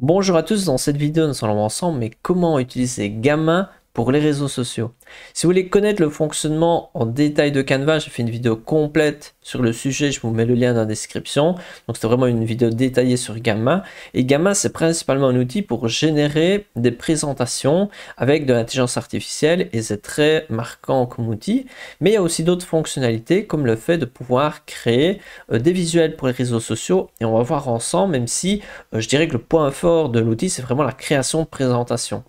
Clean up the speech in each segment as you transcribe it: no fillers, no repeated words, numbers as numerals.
Bonjour à tous, dans cette vidéo nous allons voir ensemble mais comment utiliser Gamma pour les réseaux sociaux. Si vous voulez connaître le fonctionnement en détail de Canva, j'ai fait une vidéo complète sur le sujet, je vous mets le lien dans la description. Donc c'est vraiment une vidéo détaillée sur Gamma. Et Gamma c'est principalement un outil pour générer des présentations avec de l'intelligence artificielle et c'est très marquant comme outil. Mais il y a aussi d'autres fonctionnalités comme le fait de pouvoir créer des visuels pour les réseaux sociaux et on va voir ensemble, même si je dirais que le point fort de l'outil c'est vraiment la création de présentation.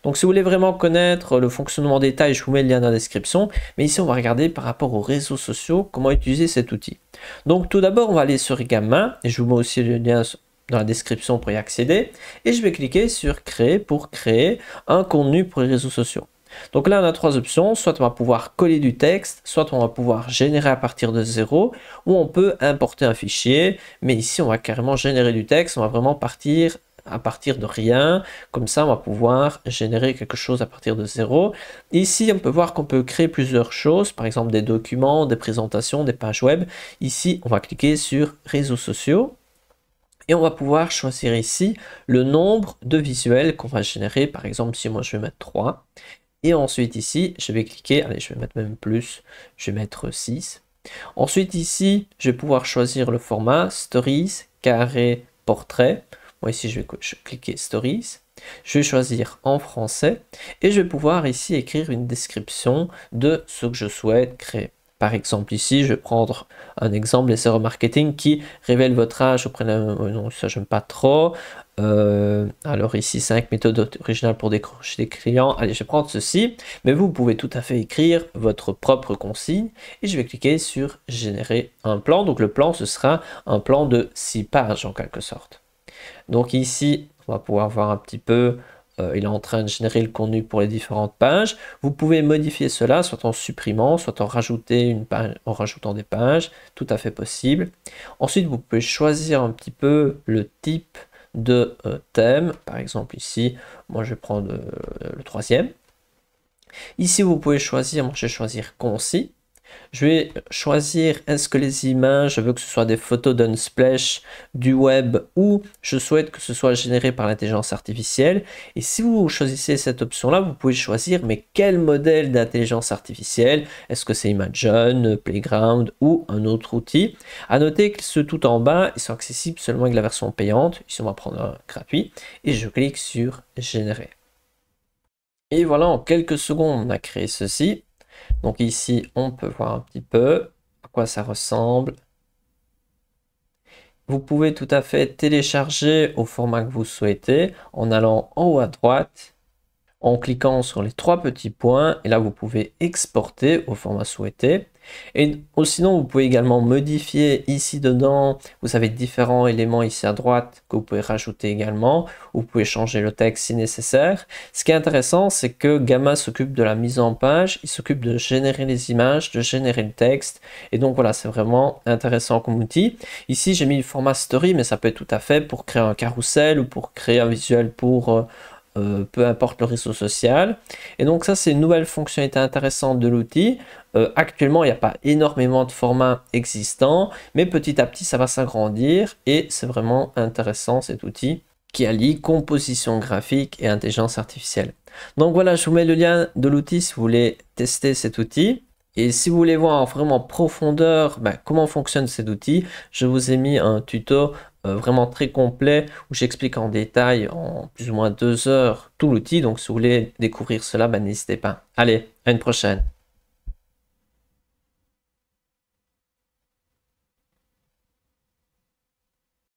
Donc si vous voulez vraiment connaître le fonctionnement en détail, je vous mets le lien dans la description. Mais ici, on va regarder par rapport aux réseaux sociaux, comment utiliser cet outil. Donc tout d'abord, on va aller sur Gamma, et je vous mets aussi le lien dans la description pour y accéder. Et je vais cliquer sur Créer pour créer un contenu pour les réseaux sociaux. Donc là, on a trois options. Soit on va pouvoir coller du texte, soit on va pouvoir générer à partir de zéro, ou on peut importer un fichier. Mais ici, on va carrément générer du texte. On va vraiment partir à partir de rien. Comme ça, on va pouvoir générer quelque chose à partir de zéro. Ici, on peut voir qu'on peut créer plusieurs choses, par exemple des documents, des présentations, des pages web. Ici, on va cliquer sur réseaux sociaux. Et on va pouvoir choisir ici le nombre de visuels qu'on va générer. Par exemple, si moi je vais mettre 3. Et ensuite ici, je vais cliquer, allez, je vais mettre même plus, je vais mettre 6. Ensuite ici, je vais pouvoir choisir le format Stories, carré, portrait. Moi ici, je vais cliquer Stories. Je vais choisir en français et je vais pouvoir ici écrire une description de ce que je souhaite créer. Par exemple ici, je vais prendre un exemple, les erreurs marketing qui révèlent votre âge auprès d'un... non, ça j'aime pas trop. Alors ici, 5 méthodes originales pour décrocher des clients. Allez, je vais prendre ceci. Mais vous pouvez tout à fait écrire votre propre consigne. Et je vais cliquer sur générer un plan. Donc le plan, ce sera un plan de 6 pages en quelque sorte. Donc ici, on va pouvoir voir un petit peu, il est en train de générer le contenu pour les différentes pages. Vous pouvez modifier cela, soit en supprimant, soit en rajoutant des pages, tout à fait possible. Ensuite, vous pouvez choisir un petit peu le type de thème. Par exemple ici, moi je vais prendre le troisième. Ici, vous pouvez choisir, moi je vais choisir concis. Je vais choisir est-ce que les images, je veux que ce soit des photos d'un splash du web ou je souhaite que ce soit généré par l'intelligence artificielle. Et si vous choisissez cette option-là, vous pouvez choisir mais quel modèle d'intelligence artificielle. Est-ce que c'est Imagen, Playground ou un autre outil. À noter que ceux tout en bas, ils sont accessibles seulement avec la version payante. Ici, on va prendre un gratuit et je clique sur générer. Et voilà, en quelques secondes, on a créé ceci. Donc ici, on peut voir un petit peu à quoi ça ressemble. Vous pouvez tout à fait télécharger au format que vous souhaitez en allant en haut à droite, en cliquant sur les trois petits points. Et là, vous pouvez exporter au format souhaité. Et sinon, vous pouvez également modifier ici dedans. Vous avez différents éléments ici à droite que vous pouvez rajouter également. Vous pouvez changer le texte si nécessaire. Ce qui est intéressant, c'est que Gamma s'occupe de la mise en page. Il s'occupe de générer les images, de générer le texte. Et donc voilà, c'est vraiment intéressant comme outil. Ici, j'ai mis le format story, mais ça peut être tout à fait pour créer un carrousel ou pour créer un visuel pour... peu importe le réseau social. Et donc ça, c'est une nouvelle fonctionnalité intéressante de l'outil. Actuellement, il n'y a pas énormément de formats existants, mais petit à petit, ça va s'agrandir et c'est vraiment intéressant cet outil qui allie composition graphique et intelligence artificielle. Donc voilà, je vous mets le lien de l'outil si vous voulez tester cet outil. Et si vous voulez voir vraiment en profondeur comment fonctionne cet outil, je vous ai mis un tuto vraiment très complet où j'explique en détail en plus ou moins 2 heures tout l'outil. Donc si vous voulez découvrir cela, n'hésitez pas. Allez, à une prochaine.